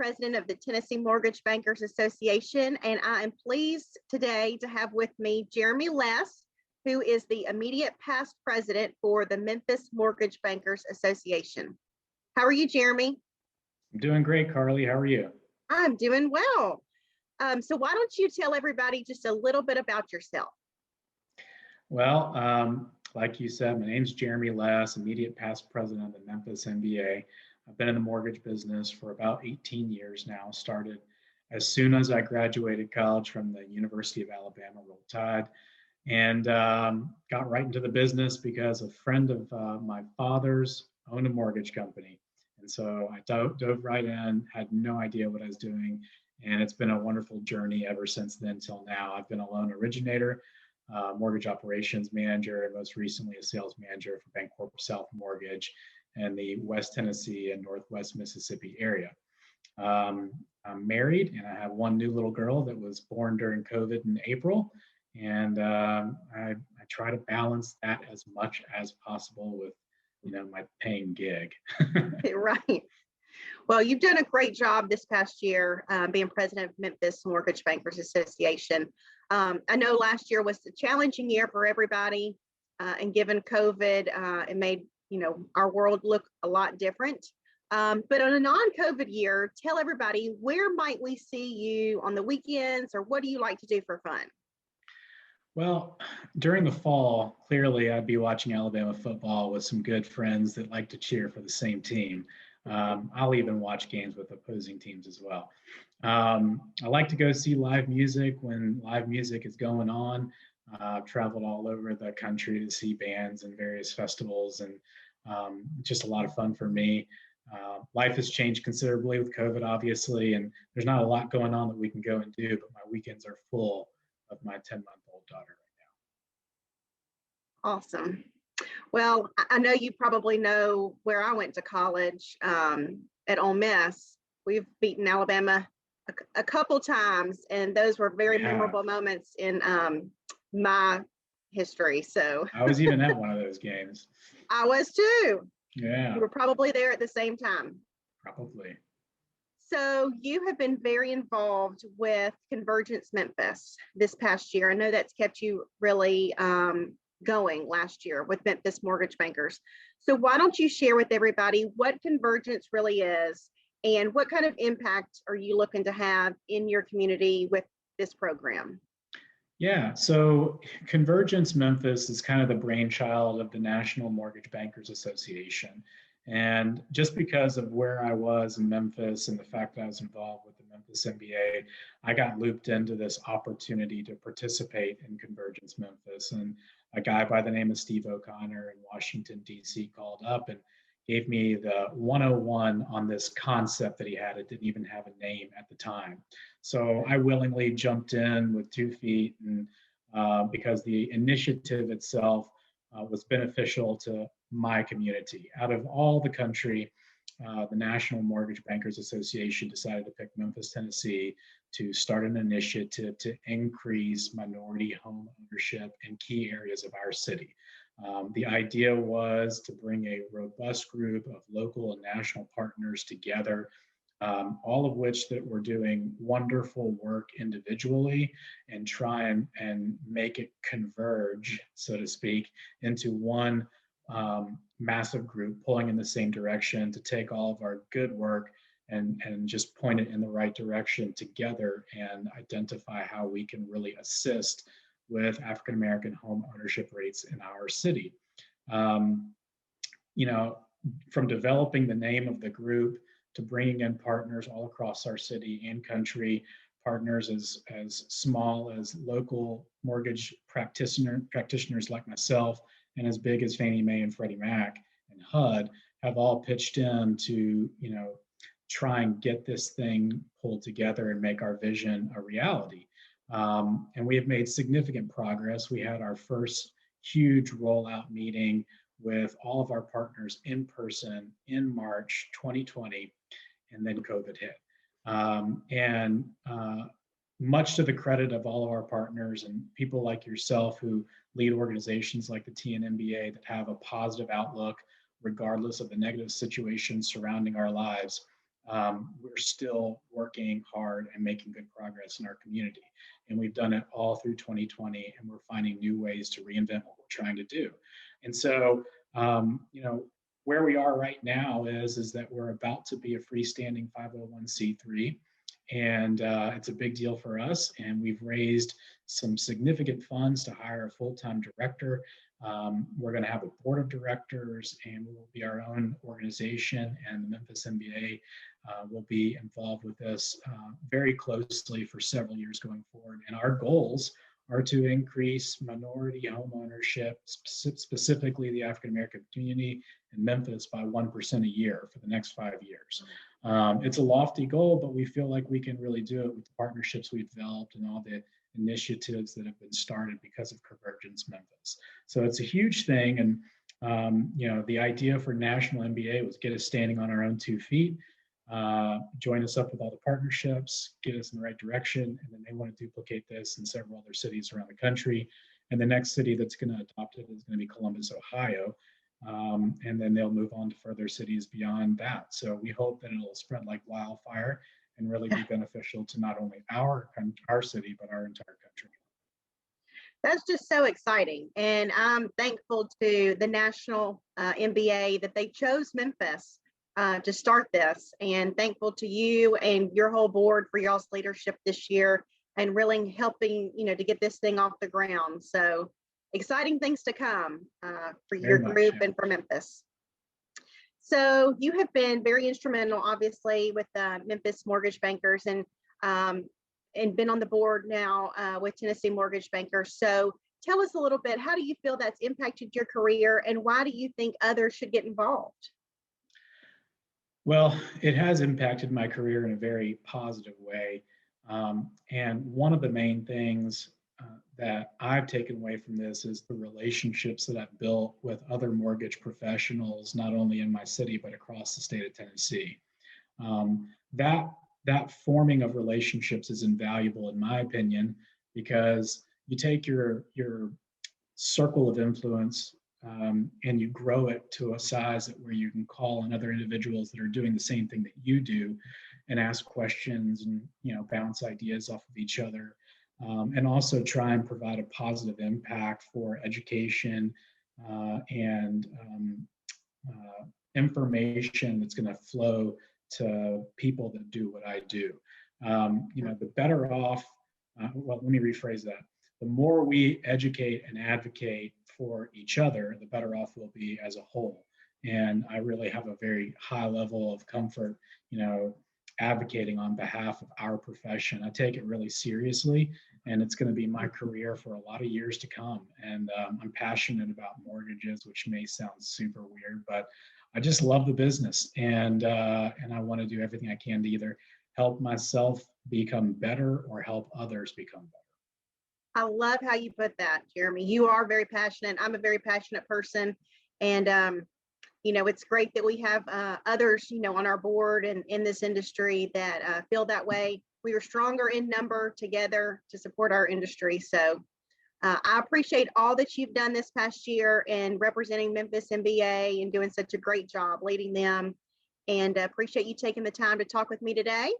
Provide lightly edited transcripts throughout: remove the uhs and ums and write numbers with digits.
president of the Tennessee Mortgage Bankers Association, and I am pleased today to have with me Jeremy Less, who is the immediate past president for the Memphis Mortgage Bankers Association. How are you, Jeremy? I'm doing great, Carly. How are you? I'm doing well. So why don't you tell everybody just a little bit about yourself? Well, like you said, my name's Jeremy Less, immediate past president of the Memphis MBA. I've been in the mortgage business for about 18 years now. Started as soon as I graduated college from the University of Alabama, Roll Tide, and got right into the business because a friend of my father's owned a mortgage company. And so I dove right in, had no idea what I was doing. And it's been a wonderful journey ever since then till now. I've been a loan originator, mortgage operations manager, and most recently a sales manager for Bancorp South Mortgage in the West Tennessee and Northwest Mississippi area. I'm married and I have one new little girl that was born during COVID in April. And I try to balance that as much as possible with, my paying gig. Right. Well, you've done a great job this past year being president of Memphis Mortgage Bankers Association. I know last year was a challenging year for everybody, and given COVID, it made our world look a lot different. But on a non-COVID year, tell everybody, where might we see you on the weekends, or what do you like to do for fun? Well, during the fall, clearly I'd be watching Alabama football with some good friends that like to cheer for the same team. I'll even watch games with opposing teams as well. I like to go see live music when live music is going on. I've traveled all over the country to see bands and various festivals, and just a lot of fun for me. Life has changed considerably with COVID, obviously, and there's not a lot going on that we can go and do, but my weekends are full of my 10-month-old daughter right now. Awesome. Well, I know you probably know where I went to college at Ole Miss. We've beaten Alabama a couple times, and those were very memorable moments in my history. So I was even at one of those games. I was too. Yeah. You were probably there at the same time. Probably. So you have been very involved with Convergence Memphis this past year. I know that's kept you really going last year with Memphis Mortgage Bankers. So why don't you share with everybody what Convergence really is and what kind of impact are you looking to have in your community with this program? Yeah, so Convergence Memphis is kind of the brainchild of the National Mortgage Bankers Association. And just because of where I was in Memphis and the fact that I was involved with the Memphis MBA, I got looped into this opportunity to participate in Convergence Memphis. And a guy by the name of Steve O'Connor in Washington, D.C. called up and gave me the 101 on this concept that he had. It didn't even have a name at the time. So I willingly jumped in with 2 feet, and because the initiative itself was beneficial to my community. Out of all the country, the National Mortgage Bankers Association decided to pick Memphis, Tennessee to start an initiative to increase minority home ownership in key areas of our city. The idea was to bring a robust group of local and national partners together, all of which that were doing wonderful work individually, and try and make it converge, so to speak, into one massive group pulling in the same direction to take all of our good work and just point it in the right direction together and identify how we can really assist with African-American home ownership rates in our city. From developing the name of the group to bringing in partners all across our city and country, partners as small as local mortgage practitioners like myself, and as big as Fannie Mae and Freddie Mac and HUD have all pitched in to, try and get this thing pulled together and make our vision a reality. And we have made significant progress. We had our first huge rollout meeting with all of our partners in person in March 2020, and then COVID hit. Much to the credit of all of our partners and people like yourself who lead organizations like the TNBMA that have a positive outlook regardless of the negative situations surrounding our lives, we're still working hard and making good progress in our community. And we've done it all through 2020, and we're finding new ways to reinvent what we're trying to do. And so, where we are right now is that we're about to be a freestanding 501c3, and it's a big deal for us. And we've raised some significant funds to hire a full-time director. We're going to have a board of directors, and we will be our own organization, and the Memphis MBA will be involved with this very closely for several years going forward. And our goals are to increase minority home ownership, specifically the African American community in Memphis, by 1% a year for the next 5 years. It's a lofty goal, but we feel like we can really do it with the partnerships we've developed and all the initiatives that have been started because of Convergence Memphis. So it's a huge thing. And, the idea for National MBA was get us standing on our own 2 feet, join us up with all the partnerships, get us in the right direction. And then they want to duplicate this in several other cities around the country. And the next city that's going to adopt it is going to be Columbus, Ohio. And then they'll move on to further cities beyond that. So we hope that it'll spread like wildfire and really be beneficial to not only our city, but our entire country. That's just so exciting. And I'm thankful to the National MBA that they chose Memphis to start this, and thankful to you and your whole board for y'all's leadership this year and really helping, to get this thing off the ground. So exciting things to come for your group and for Memphis. So you have been very instrumental, obviously, with Memphis Mortgage Bankers, and been on the board now with Tennessee Mortgage Bankers. So tell us a little bit, how do you feel that's impacted your career, and why do you think others should get involved? Well, it has impacted my career in a very positive way. And one of the main things that I've taken away from this is the relationships that I've built with other mortgage professionals, not only in my city, but across the state of Tennessee. That forming of relationships is invaluable, in my opinion, because you take your circle of influence and you grow it to a size where you can call on other individuals that are doing the same thing that you do and ask questions and bounce ideas off of each other. And also try and provide a positive impact for education and information that's going to flow to people that do what I do. The better off, let me rephrase that. The more we educate and advocate for each other, the better off we'll be as a whole. And I really have a very high level of comfort, advocating on behalf of our profession. I take it really seriously, and it's going to be my career for a lot of years to come. And I'm passionate about mortgages, which may sound super weird, but I just love the business, and I want to do everything I can to either help myself become better or help others become better. I love how you put that, Jeremy. You are very passionate. I'm a very passionate person, and it's great that we have others, on our board and in this industry that feel that way. We are stronger in number together to support our industry. So I appreciate all that you've done this past year in representing Memphis MBA and doing such a great job leading them. And appreciate you taking the time to talk with me today.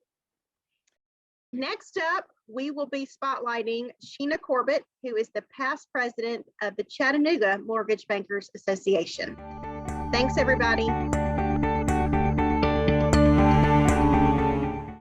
Next up, we will be spotlighting Sheena Corbett, who is the past president of the Chattanooga Mortgage Bankers Association. Thanks, everybody.